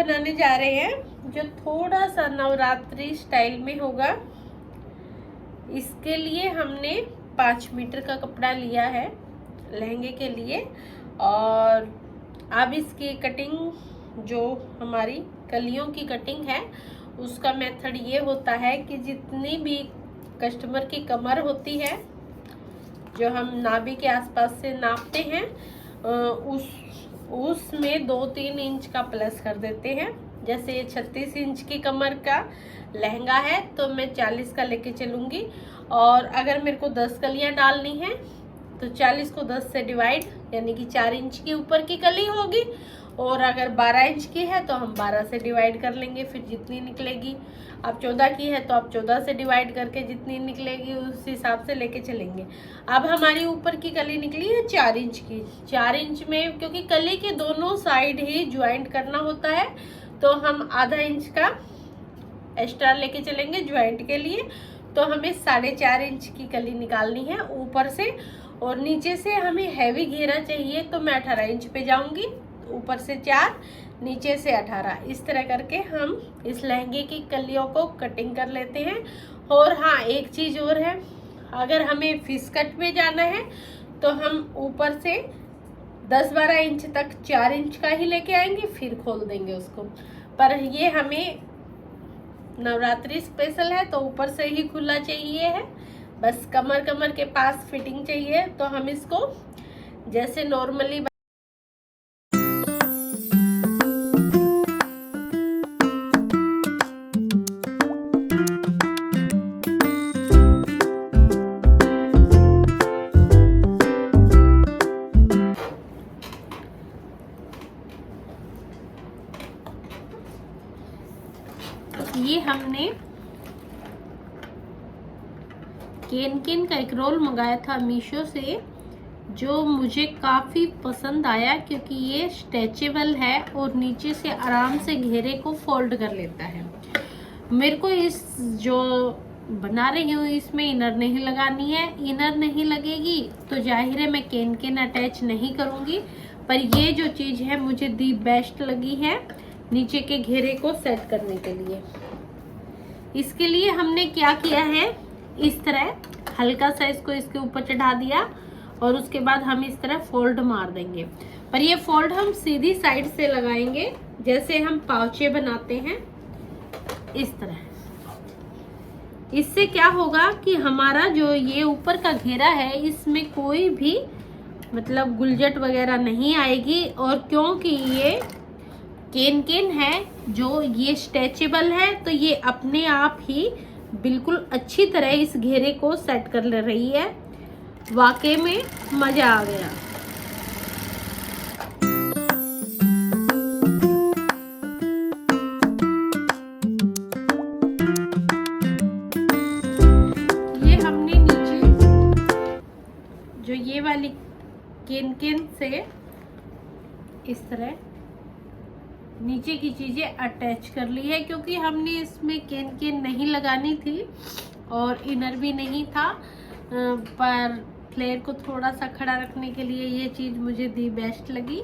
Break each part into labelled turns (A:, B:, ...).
A: बनाने जा रहे हैं जो थोड़ा सा नवरात्रि स्टाइल में होगा। इसके लिए हमने 5 मीटर का कपड़ा लिया है लहंगे के लिए। और अब इसकी कटिंग, जो हमारी कलियों की कटिंग है, उसका मेथड ये होता है कि जितनी भी कस्टमर की कमर होती है, जो हम नाभि के आसपास से नापते हैं, उसमें 2-3 इंच का प्लस कर देते हैं। जैसे ये 36 इंच की कमर का लहंगा है तो मैं 40 का लेके चलूँगी। और अगर मेरे को 10 कलियाँ डालनी है तो 40 को 10 से डिवाइड, यानी कि 4 इंच की ऊपर की कली होगी। और अगर 12 इंच की है तो हम 12 से डिवाइड कर लेंगे, फिर जितनी निकलेगी। अब 14 की है तो आप 14 से डिवाइड करके जितनी निकलेगी उस हिसाब से लेके चलेंगे। अब हमारी ऊपर की कली निकली है 4 इंच की। 4 इंच में, क्योंकि कली के दोनों साइड ही ज्वाइंट करना होता है, तो हम आधा इंच का एक्स्ट्रा लेके चलेंगे ज्वाइंट के लिए। तो हमें 4.5 इंच की कली निकालनी है ऊपर से। और नीचे से हमें हैवी घेरा चाहिए तो मैं 18 इंच पे जाऊंगी। ऊपर से 4, नीचे से 18, इस तरह करके हम इस लहंगे की कलियों को कटिंग कर लेते हैं। और हाँ, एक चीज़ और है, अगर हमें फिश कट में जाना है तो हम ऊपर से 10-12 इंच तक 4 इंच का ही लेके आएंगे, फिर खोल देंगे उसको। पर ये हमें नवरात्रि स्पेशल है तो ऊपर से ही खुला चाहिए है, बस कमर के पास फिटिंग चाहिए। तो हम इसको जैसे नॉर्मली ये हमने केन का एक रोल मंगाया था मीशो से, जो मुझे काफ़ी पसंद आया क्योंकि ये स्ट्रेचेबल है और नीचे से आराम से घेरे को फोल्ड कर लेता है। मेरे को इस जो बना रही हूँ इसमें इनर नहीं लगानी है। इनर नहीं लगेगी तो जाहिर है मैं केन अटैच नहीं करूँगी। पर ये जो चीज़ है मुझे दी बेस्ट लगी है नीचे के घेरे को सेट करने के लिए। इसके लिए हमने क्या किया है, इस तरह हल्का सा इसको इसके ऊपर चढ़ा दिया और उसके बाद हम इस तरह फोल्ड मार देंगे। पर ये फोल्ड हम सीधी साइड से लगाएंगे, जैसे हम पाउचे बनाते हैं इस तरह। इससे क्या होगा कि हमारा जो ये ऊपर का घेरा है इसमें कोई भी मतलब गुलजट वगैरह नहीं आएगी। और क्योंकि ये केन है, जो ये स्ट्रेचेबल है, तो ये अपने आप ही बिल्कुल अच्छी तरह इस घेरे को सेट कर ले रही है। वाकई में मजा आ गया। ये हमने नीचे जो ये वाली केन से इस तरह नीचे की चीज़ें अटैच कर ली है, क्योंकि हमने इसमें केन नहीं लगानी थी और इनर भी नहीं था। पर फ्लेयर को थोड़ा सा खड़ा रखने के लिए ये चीज़ मुझे दी बेस्ट लगी,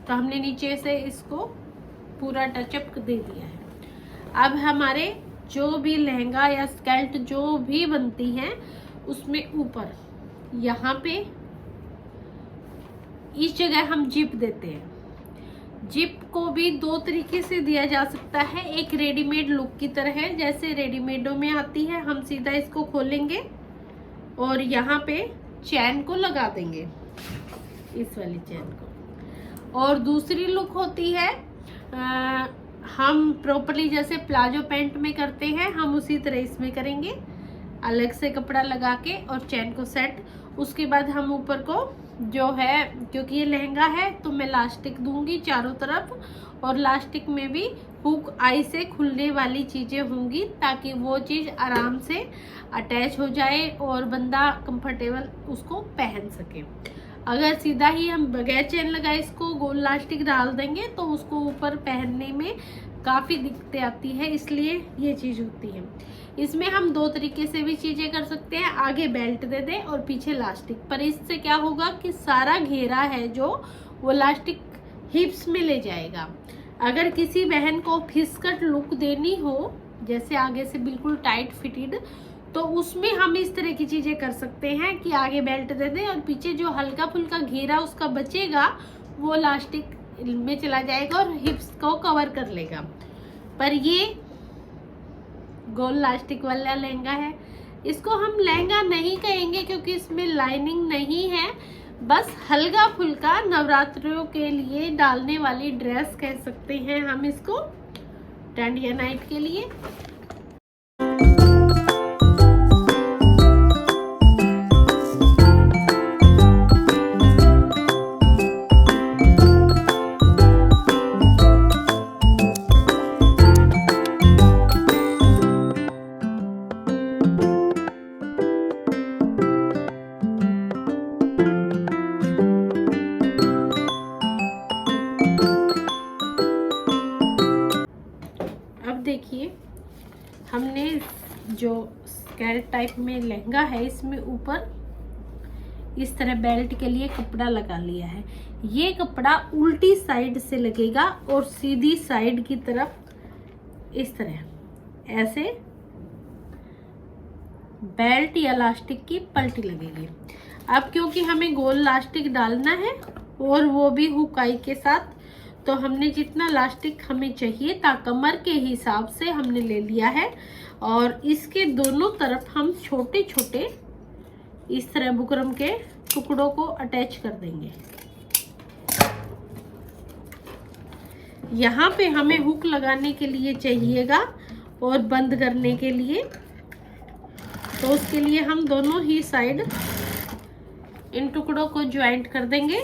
A: तो हमने नीचे से इसको पूरा टचअप दे दिया है। अब हमारे जो भी लहंगा या स्कर्ट जो भी बनती हैं उसमें ऊपर यहाँ पे इस जगह हम जिप देते हैं। जिप को भी 2 तरीके से दिया जा सकता है। एक रेडीमेड लुक की तरह है, जैसे रेडीमेडों में आती है। हम सीधा इसको खोलेंगे और यहाँ पे चैन को लगा देंगे, इस वाली चैन को। और दूसरी लुक होती है, हम प्रॉपरली जैसे प्लाजो पैंट में करते हैं, हम उसी तरह इसमें करेंगे, अलग से कपड़ा लगा के और चैन को सेट। उसके बाद हम ऊपर को जो है, क्योंकि ये लहंगा है तो मैं लास्टिक दूंगी चारों तरफ, और लास्टिक में भी हुक आई से खुलने वाली चीज़ें होंगी ताकि वो चीज़ आराम से अटैच हो जाए और बंदा कंफर्टेबल उसको पहन सके। अगर सीधा ही हम बगैर चेन लगाए इसको गोल लास्टिक डाल देंगे तो उसको ऊपर पहनने में काफ़ी दिक्कतें आती है, इसलिए ये चीज़ होती है। इसमें हम 2 तरीके से भी चीज़ें कर सकते हैं, आगे बेल्ट दे दें और पीछे लास्टिक। पर इससे क्या होगा कि सारा घेरा है जो वो लास्टिक हिप्स में ले जाएगा। अगर किसी बहन को फिसकट लुक देनी हो, जैसे आगे से बिल्कुल टाइट फिटेड, तो उसमें हम इस तरह की चीजें कर सकते हैं कि आगे बेल्ट दे दें और पीछे जो हल्का फुल्का घेरा उसका बचेगा वो इलास्टिक में चला जाएगा और हिप्स को कवर कर लेगा। पर ये गोल इलास्टिक वाला लहंगा है, इसको हम लहंगा नहीं कहेंगे क्योंकि इसमें लाइनिंग नहीं है, बस हल्का फुल्का नवरात्रों के लिए डालने वाली ड्रेस कह सकते हैं हम इसको, डांडिया नाइट के लिए। देखिए हमने जो स्कर्ट टाइप में लहंगा है इसमें ऊपर इस तरह बेल्ट के लिए कपड़ा लगा लिया है। ये कपड़ा उल्टी साइड से लगेगा और सीधी साइड की तरफ इस तरह ऐसे बेल्ट या इलास्टिक की पलटी लगेगी। अब क्योंकि हमें गोल इलास्टिक डालना है और वो भी हुकाई के साथ, तो हमने जितना इलास्टिक हमें चाहिए था कमर के हिसाब से हमने ले लिया है और इसके दोनों तरफ हम छोटे छोटे इस तरह बुकरम के टुकड़ों को अटैच कर देंगे। यहाँ पे हमें हुक लगाने के लिए चाहिएगा और बंद करने के लिए, तो उसके लिए हम दोनों ही साइड इन टुकड़ों को ज्वाइंट कर देंगे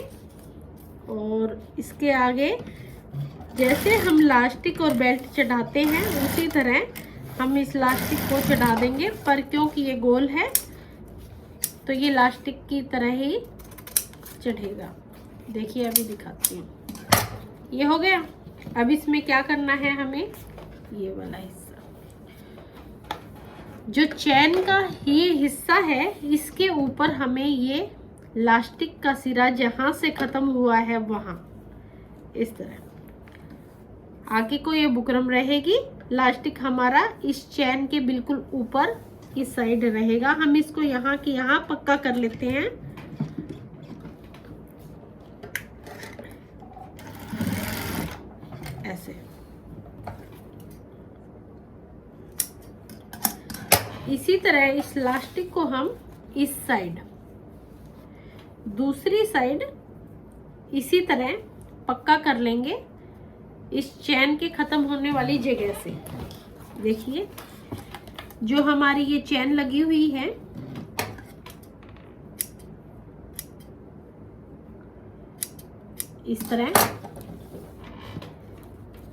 A: और इसके आगे जैसे हम इलास्टिक और बेल्ट चढ़ाते हैं उसी तरह हम इस इलास्टिक को चढ़ा देंगे, पर क्योंकि ये गोल है तो ये इलास्टिक की तरह ही चढ़ेगा। देखिए अभी दिखाती हूँ, ये हो गया। अब इसमें क्या करना है हमें, ये वाला हिस्सा जो चैन का ये हिस्सा है इसके ऊपर हमें ये इलास्टिक का सिरा जहां से खत्म हुआ है वहां इस तरह आगे को ये बुकरम रहेगी। इलास्टिक हमारा इस चैन के बिल्कुल ऊपर इस साइड रहेगा। हम इसको यहाँ के यहाँ पक्का कर लेते हैं। ऐसे इसी तरह इस इलास्टिक को हम इस साइड दूसरी साइड इसी तरह पक्का कर लेंगे इस चैन के खत्म होने वाली जगह से। देखिए जो हमारी ये चैन लगी हुई है इस तरह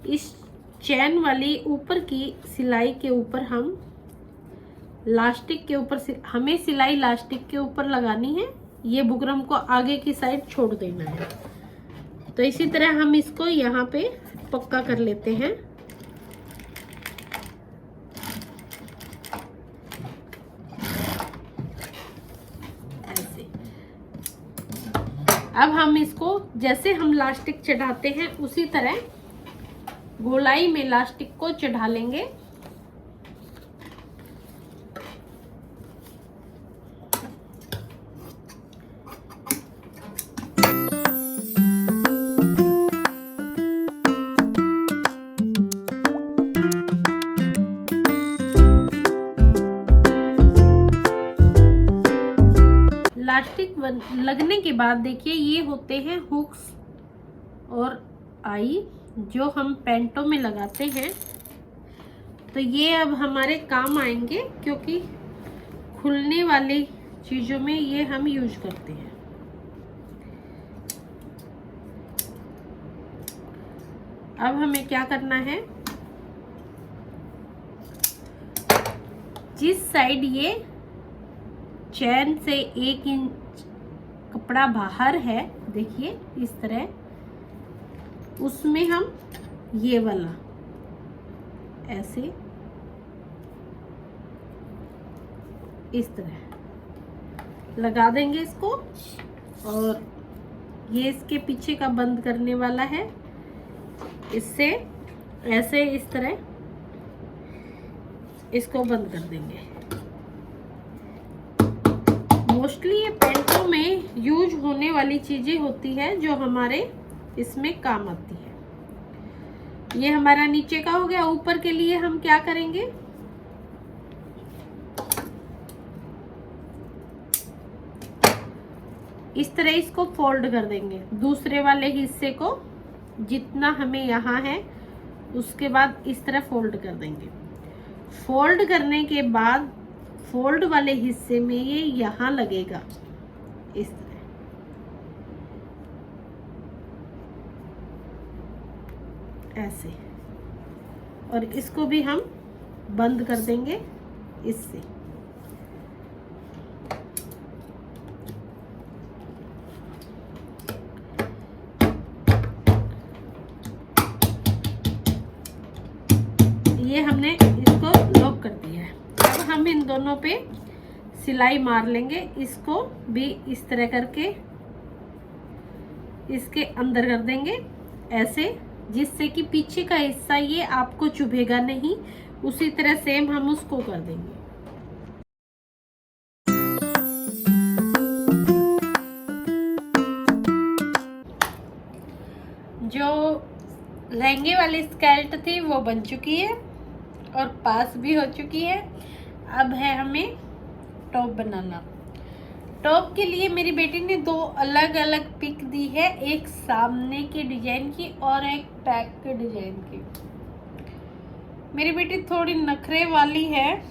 A: इस चैन वाली ऊपर की सिलाई के ऊपर हम इलास्टिक के ऊपर हमें सिलाई इलास्टिक के ऊपर लगानी है। ये बुकरम को आगे की साइड छोड़ देना है। तो इसी तरह हम इसको यहाँ पे पक्का कर लेते हैं। ऐसे अब हम इसको जैसे हम इलास्टिक चढ़ाते हैं उसी तरह गोलाई में इलास्टिक को चढ़ा लेंगे। इलास्टिक लगने के बाद देखिए ये होते हैं हुक्स और आई जो हम पैंटों में लगाते हैं। तो ये अब हमारे काम आएंगे क्योंकि खुलने वाली चीजों में ये हम यूज करते हैं। अब हमें क्या करना है, जिस साइड ये चैन से 1 इंच कपड़ा बाहर है, देखिए इस तरह, उसमें हम ये वाला ऐसे इस तरह लगा देंगे इसको। और ये इसके पीछे का बंद करने वाला है। इससे ऐसे इस तरह इसको बंद कर देंगे। मोस्टली ये पैंटों में यूज होने वाली चीजें होती है जो हमारे इसमें काम आती है। ये हमारा नीचे का हो गया। ऊपर के लिए हम क्या करेंगे, इस तरह इसको फोल्ड कर देंगे। दूसरे वाले हिस्से को जितना हमें यहाँ है उसके बाद इस तरह फोल्ड कर देंगे। फोल्ड करने के बाद फोल्ड वाले हिस्से में ये यहाँ लगेगा इस तरह। ऐसे, और इसको भी हम बंद कर देंगे इससे। ये हमने इसको लॉक कर दिया है। अब हम इन दोनों पे सिलाई मार लेंगे। इसको भी इस तरह करके इसके अंदर कर देंगे ऐसे, जिससे कि पीछे का हिस्सा ये आपको चुभेगा नहीं। उसी तरह सेम हम उसको कर देंगे। जो लहंगे वाली स्कर्ट थी वो बन चुकी है और पास भी हो चुकी है। अब है हमें टॉप बनाना। टॉप के लिए मेरी बेटी ने दो अलग अलग पिक दी है, एक सामने की डिजाइन की और एक बैक के डिजाइन की। मेरी बेटी थोड़ी नखरे वाली है,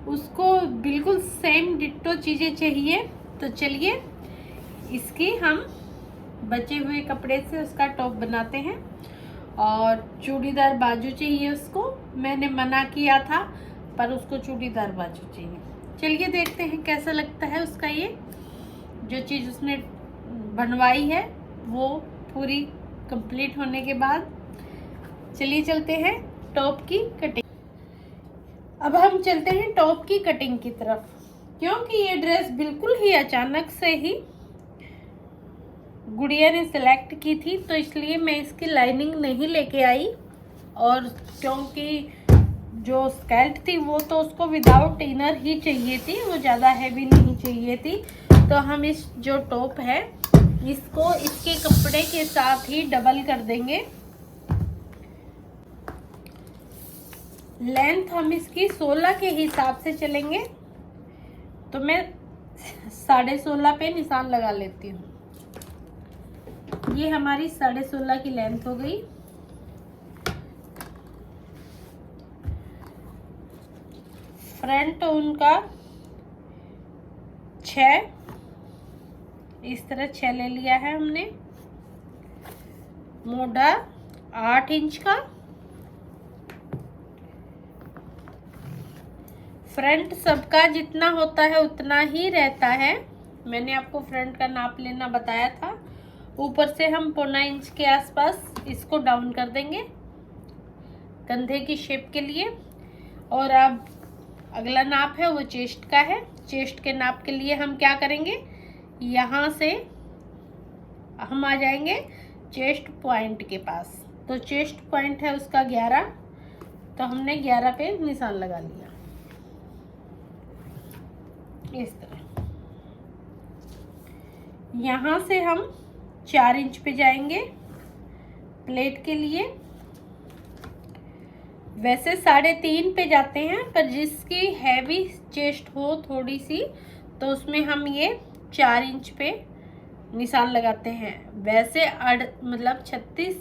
A: उसको बिल्कुल सेम डिट्टो चीजें चाहिए। तो चलिए इसकी हम बचे हुए कपड़े से उसका टॉप बनाते हैं। और चूड़ीदार बाजू चाहिए उसको। मैंने मना किया था पर उसको चूड़ीदार बाजू चाहिए। चलिए देखते हैं कैसा लगता है उसका ये जो चीज़ उसने बनवाई है वो पूरी कंप्लीट होने के बाद। चलिए चलते हैं टॉप की कटिंग। अब हम चलते हैं टॉप की कटिंग की तरफ। क्योंकि ये ड्रेस बिल्कुल ही अचानक से ही गुड़िया ने सिलेक्ट की थी, तो इसलिए मैं इसकी लाइनिंग नहीं लेके आई। और क्योंकि जो स्कर्ट थी वो तो उसको विदाउट इनर ही चाहिए थी, वो ज़्यादा हैवी नहीं चाहिए थी। तो हम इस जो टॉप है इसको इसके कपड़े के साथ ही डबल कर देंगे। लेंथ हम इसकी 16 के हिसाब से चलेंगे, तो मैं 16.5 पे निशान लगा लेती हूँ। ये हमारी 16.5 की लेंथ हो गई। फ्रंट उनका 6, इस तरह 6 ले लिया है हमने। मोटा 8 इंच का। फ्रंट सबका जितना होता है उतना ही रहता है। मैंने आपको फ्रंट का नाप लेना बताया था। ऊपर से हम 1.25 इंच के आसपास इसको डाउन कर देंगे कंधे की शेप के लिए। और अब अगला नाप है वो चेस्ट का है। चेस्ट के नाप के लिए हम क्या करेंगे, यहाँ से हम आ जाएंगे चेस्ट पॉइंट के पास। तो चेस्ट पॉइंट है उसका 11, तो हमने 11 पे निशान लगा लिया इस तरह। यहाँ से हम 4 इंच पे जाएंगे प्लेट के लिए। वैसे 3.5 पे जाते हैं, पर जिसकी हैवी चेस्ट हो थोड़ी सी तो उसमें हम ये 4 इंच पे निशान लगाते हैं। वैसे मतलब 36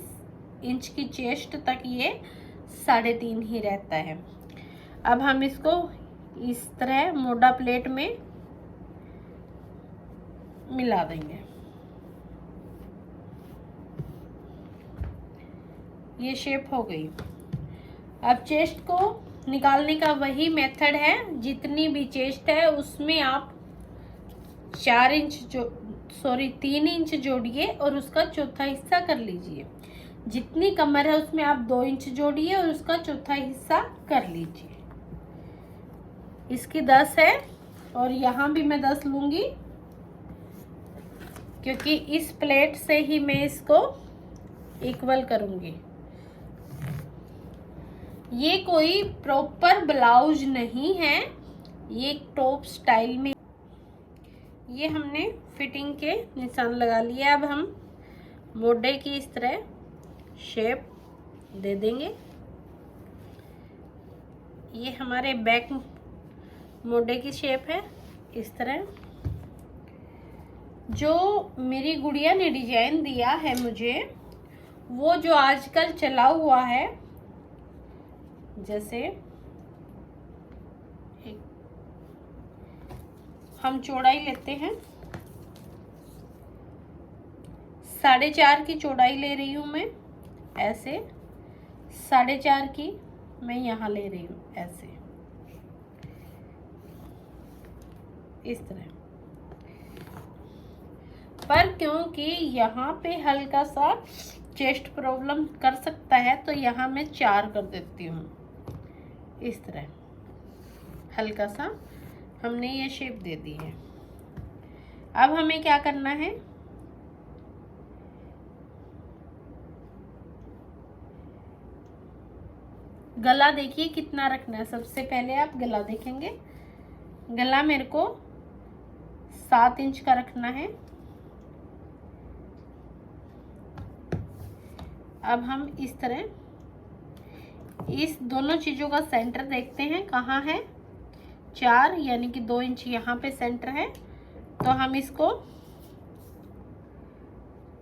A: इंच की चेस्ट तक ये 3.5 ही रहता है। अब हम इसको इस तरह मोटा प्लेट में मिला देंगे। ये शेप हो गई। अब चेस्ट को निकालने का वही मेथड है। जितनी भी चेस्ट है उसमें आप 3 इंच जोड़िए और उसका चौथा हिस्सा कर लीजिए। जितनी कमर है उसमें आप 2 इंच जोड़िए और उसका चौथा हिस्सा कर लीजिए। इसकी 10 है और यहाँ भी मैं 10 लूंगी, क्योंकि इस प्लेट से ही मैं इसको इक्वल करूंगी। ये कोई प्रॉपर ब्लाउज नहीं है, ये एक टॉप स्टाइल में। ये हमने फिटिंग के निशान लगा लिए। अब हम मोढे की इस तरह शेप दे देंगे। ये हमारे बैक मोढे की शेप है इस तरह। जो मेरी गुड़िया ने डिजाइन दिया है मुझे, वो जो आजकल चला हुआ है, जैसे हम चौड़ाई लेते हैं, 4.5 की चौड़ाई ले रही हूं मैं, ऐसे 4.5 की मैं यहाँ ले रही हूँ, ऐसे इस तरह। पर क्योंकि यहाँ पे हल्का सा चेस्ट प्रॉब्लम कर सकता है, तो यहाँ मैं 4 कर देती हूँ इस तरह। हल्का सा हमने ये शेप दे दी है। अब हमें क्या करना है, गला देखिए कितना रखना है। सबसे पहले आप गला देखेंगे, गला मेरे को 7 इंच का रखना है। अब हम इस तरह इस दोनों चीजों का सेंटर देखते हैं कहाँ है। 4 यानी कि 2 इंच यहाँ पे सेंटर है, तो हम इसको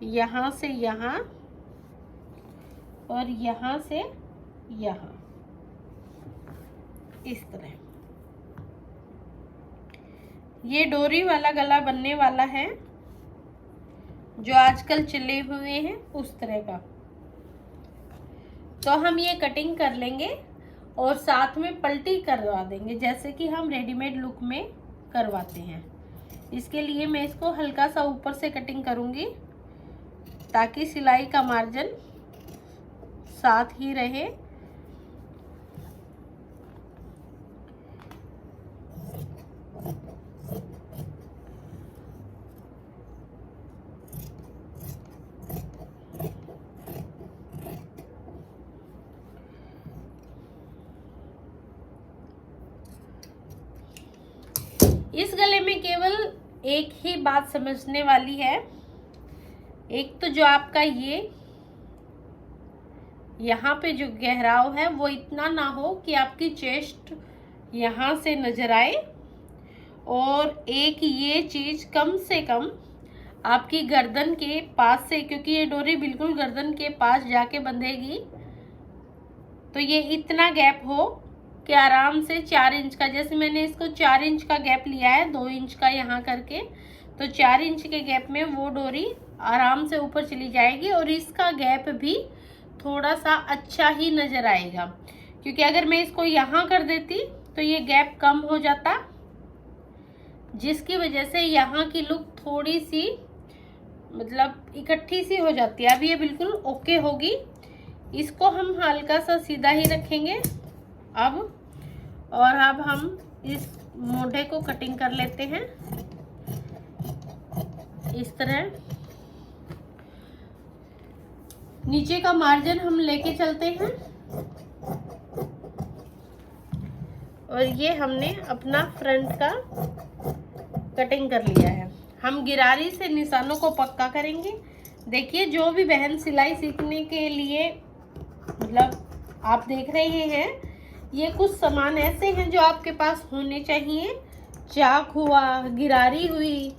A: यहाँ से यहाँ और यहाँ से यहाँ इस तरह। ये डोरी वाला गला बनने वाला है, जो आजकल चले हुए हैं उस तरह का। तो हम ये कटिंग कर लेंगे और साथ में पलटी करवा देंगे, जैसे कि हम रेडीमेड लुक में करवाते हैं। इसके लिए मैं इसको हल्का सा ऊपर से कटिंग करूंगी, ताकि सिलाई का मार्जिन साथ ही रहे। इस गले में केवल एक ही बात समझने वाली है। एक तो जो आपका ये यहाँ पे जो गहराव है वो इतना ना हो कि आपकी चेस्ट यहाँ से नजर आए, और एक ये चीज कम से कम आपकी गर्दन के पास से, क्योंकि ये डोरी बिल्कुल गर्दन के पास जाके बंधेगी, तो ये इतना गैप हो कि आराम से 4 इंच का, जैसे मैंने इसको 4 इंच का गैप लिया है, 2 इंच का यहाँ करके, तो 4 इंच के गैप में वो डोरी आराम से ऊपर चली जाएगी। और इसका गैप भी थोड़ा सा अच्छा ही नजर आएगा, क्योंकि अगर मैं इसको यहाँ कर देती तो ये गैप कम हो जाता, जिसकी वजह से यहाँ की लुक थोड़ी सी मतलब इकट्ठी सी हो जाती है। अब ये बिल्कुल ओके होगी। इसको हम हल्का सा सीधा ही रखेंगे अब, और अब हम इस मोढे को कटिंग कर लेते हैं इस तरह। नीचे का मार्जिन हम लेके चलते हैं, और ये हमने अपना फ्रंट का कटिंग कर लिया है। हम गिरारी से निशानों को पक्का करेंगे। देखिए, जो भी बहन सिलाई सीखने के लिए मतलब आप देख रहे हैं, ये कुछ सामान ऐसे हैं जो आपके पास होने चाहिए। चाक हुआ, गिरारी हुई,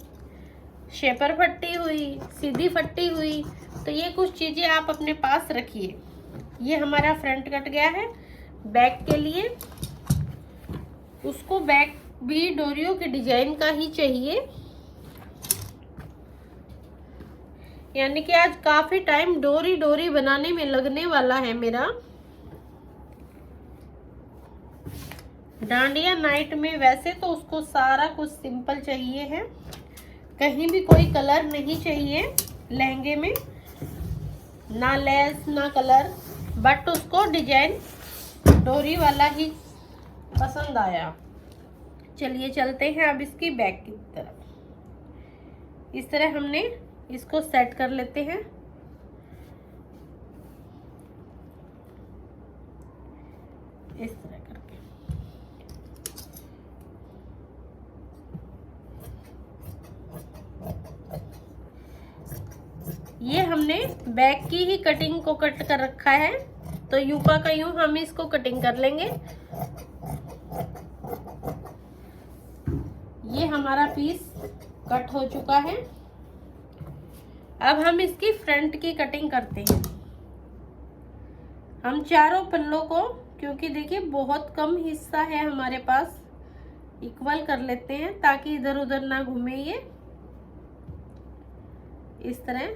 A: शेपर फट्टी हुई, सीधी फट्टी हुई, तो ये कुछ चीजें आप अपने पास रखिए। ये हमारा फ्रंट कट गया है। बैक के लिए उसको बैक भी डोरियों के डिजाइन का ही चाहिए, यानी कि आज काफी टाइम डोरी डोरी बनाने में लगने वाला है मेरा। डांडिया नाइट में वैसे तो उसको सारा कुछ सिंपल चाहिए है, कहीं भी कोई कलर नहीं चाहिए लहंगे में, ना लेस ना कलर, बट उसको डिजाइन डोरी वाला ही पसंद आया। चलिए चलते हैं अब इसकी बैक की तरफ। इस तरह हमने इसको सेट कर लेते हैं। इस तरह करके। ये हमने बैक की ही कटिंग को कट कर रखा है, तो यूं का यूं हम इसको कटिंग कर लेंगे। ये हमारा पीस कट हो चुका है। अब हम इसकी फ्रंट की कटिंग करते हैं। हम चारों पल्लों को, क्योंकि देखिए बहुत कम हिस्सा है हमारे पास, इक्वल कर लेते हैं ताकि इधर उधर ना घूमे ये। इस तरह,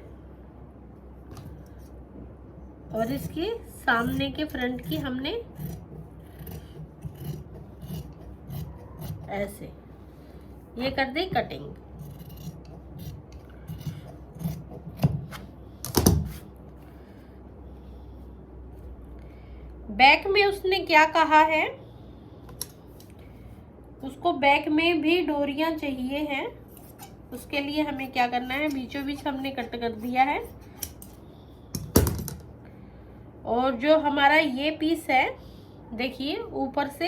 A: और इसकी सामने के फ्रंट की हमने ऐसे ये कर दी कटिंग। बैक में उसने क्या कहा है, उसको बैक में भी डोरियां चाहिए हैं। उसके लिए हमें क्या करना है, बीचों बीच हमने कट कर दिया है। और जो हमारा ये पीस है, देखिए ऊपर से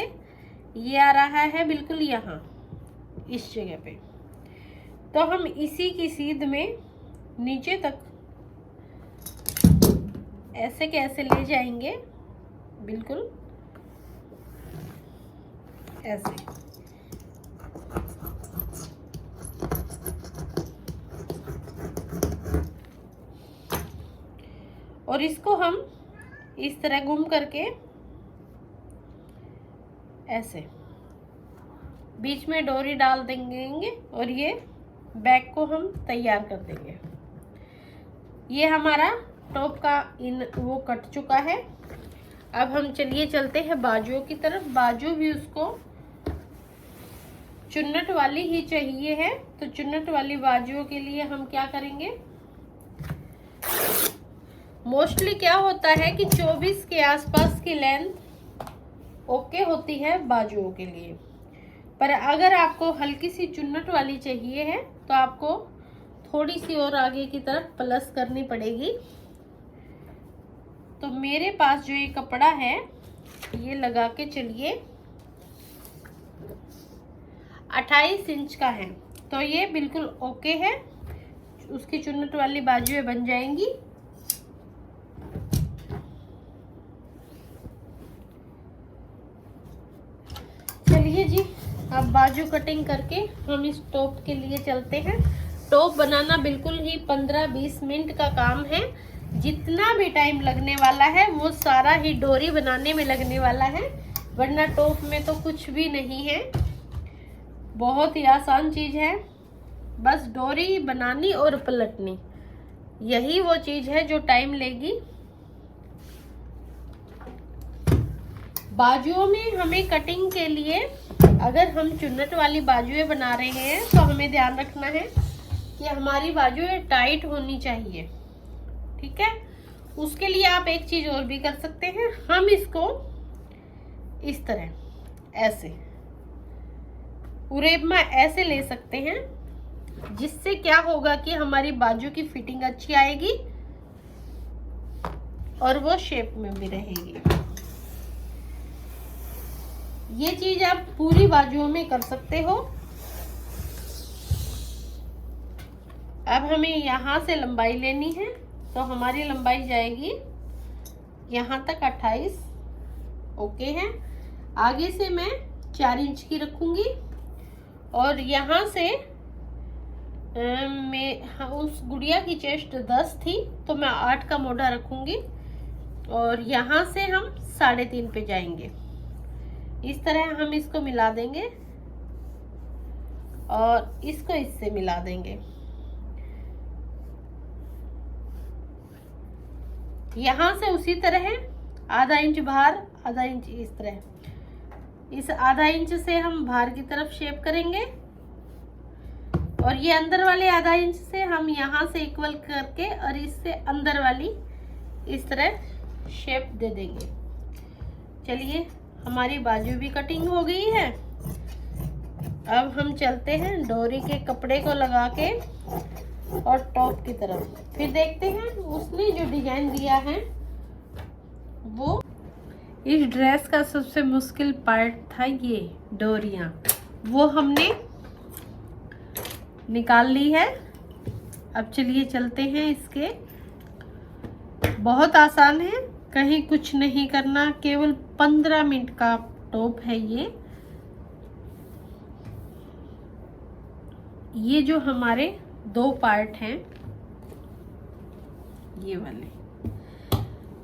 A: ये आ रहा है बिल्कुल यहाँ इस जगह पे, तो हम इसी की सीध में नीचे तक ऐसे के ऐसे ले जाएंगे, बिल्कुल ऐसे। और इसको हम इस तरह घूम करके ऐसे बीच में डोरी डाल देंगे और ये बैक को हम तैयार कर देंगे। ये हमारा टॉप का वो कट चुका है। अब हम चलिए चलते हैं बाजुओं की तरफ। बाजू भी उसको चुन्नट वाली ही चाहिए है, तो चुन्नट वाली बाजुओं के लिए हम क्या करेंगे, मोस्टली क्या होता है कि 24 के आसपास की लेंथ ओके होती है बाजुओं के लिए, पर अगर आपको हल्की सी चुन्नट वाली चाहिए है तो आपको थोड़ी सी और आगे की तरफ प्लस करनी पड़ेगी। तो मेरे पास जो ये कपड़ा है ये लगा के चलिए 28 इंच का है, तो ये बिल्कुल ओके है। उसकी चुन्नट वाली बाजुएं बन जाएंगी। चलिए जी, अब बाजू कटिंग करके हम इस टॉप के लिए चलते हैं। टॉप बनाना बिल्कुल ही 15-20 मिनट का काम है। जितना भी टाइम लगने वाला है वो सारा ही डोरी बनाने में लगने वाला है, वरना टॉप में तो कुछ भी नहीं है। बहुत ही आसान चीज है, बस डोरी बनानी और पलटनी, यही वो चीज है जो टाइम लेगी। बाजुओं में हमें कटिंग के लिए, अगर हम चुन्नट वाली बाजुएं बना रहे हैं तो हमें ध्यान रखना है कि हमारी बाजुएं टाइट होनी चाहिए, ठीक है। उसके लिए आप एक चीज और भी कर सकते हैं, हम इसको इस तरह ऐसे उरेब में ऐसे ले सकते हैं, जिससे क्या होगा कि हमारी बाजू की फिटिंग अच्छी आएगी और वो शेप में भी रहेगी। ये चीज आप पूरी बाजुओं में कर सकते हो। अब हमें यहां से लंबाई लेनी है, तो हमारी लंबाई जाएगी यहाँ तक 28, ओके है। आगे से मैं 4 इंच की रखूंगी और यहाँ से उस गुड़िया की चेस्ट 10 थी तो मैं 8 का मोढ़ा रखूंगी और यहाँ से हम 3.5 पे जाएंगे। इस तरह हम इसको मिला देंगे और इसको इससे मिला देंगे। यहाँ से उसी तरह आधा इंच बाहर, आधा इंच इस तरह, इस आधा इंच से हम बाहर की तरफ शेप करेंगे और ये अंदर वाले आधा इंच से हम यहाँ से इक्वल करके और इससे अंदर वाली इस तरह शेप दे देंगे। चलिए, हमारी बाजू भी कटिंग हो गई है। अब हम चलते हैं डोरी के कपड़े को लगा के और टॉप की तरफ, फिर देखते हैं उसने जो डिजाइन दिया है वो इस ड्रेस का सबसे मुश्किल पार्ट था ये डोरियां, वो हमने निकाल ली है। अब चलिए चलते हैं इसके। बहुत आसान है, कहीं कुछ नहीं करना, केवल 15 मिनट का टॉप है ये जो हमारे 2 पार्ट हैं ये वाले,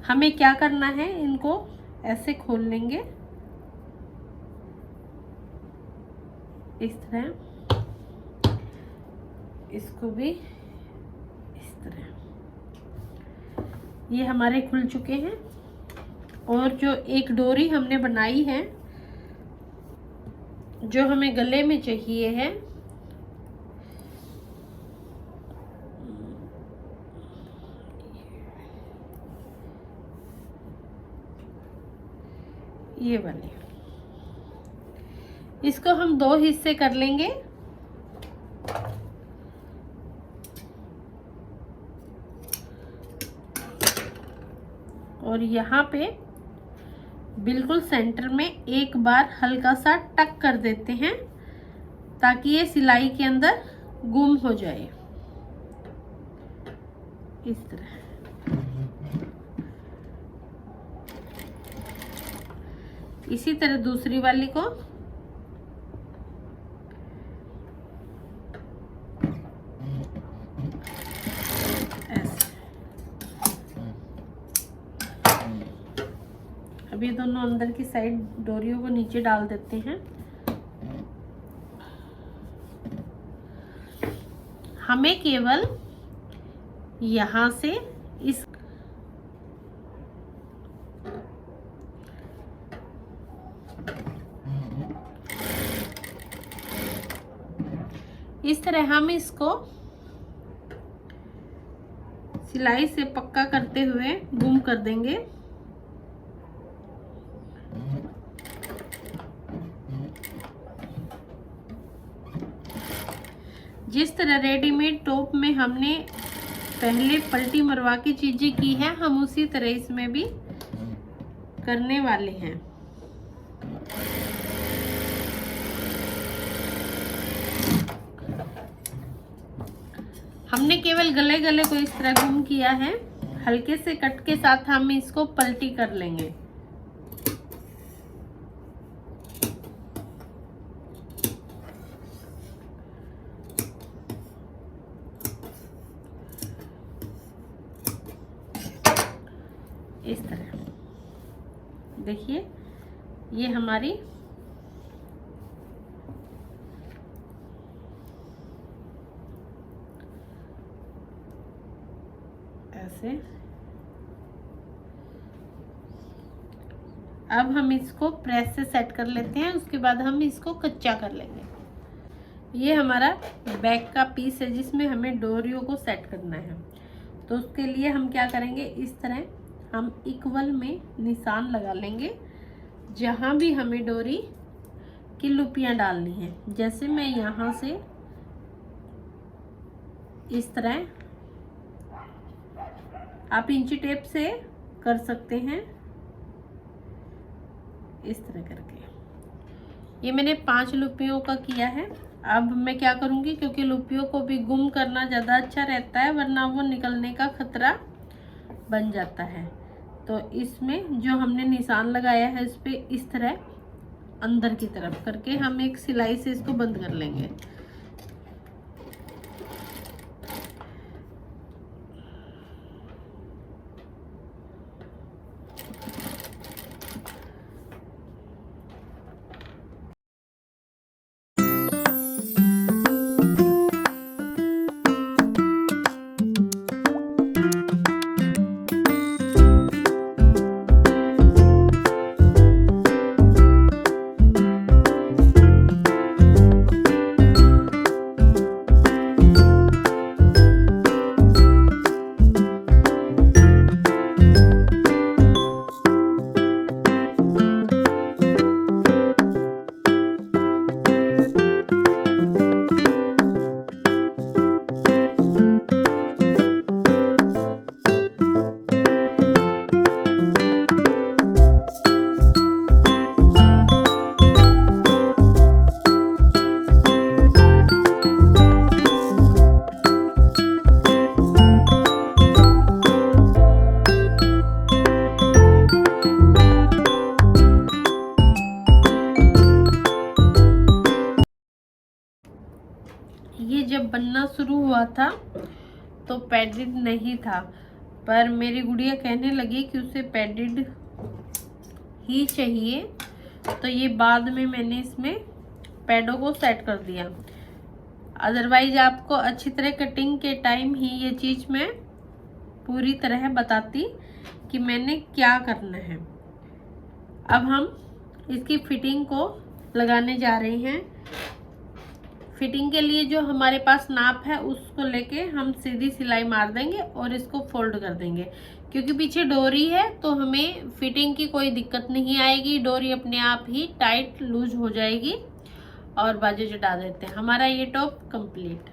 A: हमें क्या करना है, इनको ऐसे खोल लेंगे इस तरह, इसको भी इस तरह। ये हमारे खुल चुके हैं। और जो एक डोरी हमने बनाई है, जो हमें गले में चाहिए है, ये वाली, इसको हम 2 हिस्से कर लेंगे। और यहाँ पे बिल्कुल सेंटर में एक बार हल्का सा टक कर देते हैं ताकि ये सिलाई के अंदर गुम हो जाए, इस तरह। इसी तरह दूसरी वाली को ऐसे। अब ये दोनों अंदर की साइड डोरियों को नीचे डाल देते हैं। हमें केवल यहाँ से इस तरह हम इसको सिलाई से पक्का करते हुए गुम कर देंगे। जिस तरह रेडीमेड टॉप में हमने पहले पलटी मरवा के चीजें की है, हम उसी तरह इसमें भी करने वाले हैं। हमने केवल गले गले को इस तरह गुम किया है। हल्के से कट के साथ हम इसको पलटी कर लेंगे। इस तरह देखिए, ये हमारी ऐसे। अब हम इसको प्रेस से सेट कर लेते हैं, उसके बाद हम इसको कच्चा कर लेंगे। ये हमारा बैक का पीस है जिसमें हमें डोरियों को सेट करना है। तो उसके लिए हम क्या करेंगे, इस तरह हम इक्वल में निशान लगा लेंगे जहाँ भी हमें डोरी की लुपियाँ डालनी है। जैसे मैं यहाँ से इस तरह, आप इंची टेप से कर सकते हैं, इस तरह करके। ये मैंने 5 लुपियों का किया है। अब मैं क्या करूँगी, क्योंकि लुपियों को भी गुम करना ज़्यादा अच्छा रहता है, वरना वो निकलने का खतरा बन जाता है। तो इसमें जो हमने निशान लगाया है, इस पे इस तरह अंदर की तरफ करके हम एक सिलाई से इसको बंद कर लेंगे। जब बनना शुरू हुआ था तो पैडेड नहीं था, पर मेरी गुड़िया कहने लगी कि उसे पैडेड ही चाहिए, तो ये बाद में मैंने इसमें पैडों को सेट कर दिया। अदरवाइज आपको अच्छी तरह कटिंग के टाइम ही ये चीज़ मैं पूरी तरह बताती कि मैंने क्या करना है। अब हम इसकी फिटिंग को लगाने जा रहे हैं। फिटिंग के लिए जो हमारे पास नाप है उसको लेके हम सीधी सिलाई मार देंगे और इसको फोल्ड कर देंगे। क्योंकि पीछे डोरी है तो हमें फिटिंग की कोई दिक्कत नहीं आएगी, डोरी अपने आप ही टाइट लूज हो जाएगी। और बाजू चढ़ा देते हैं। हमारा ये टॉप कंप्लीट।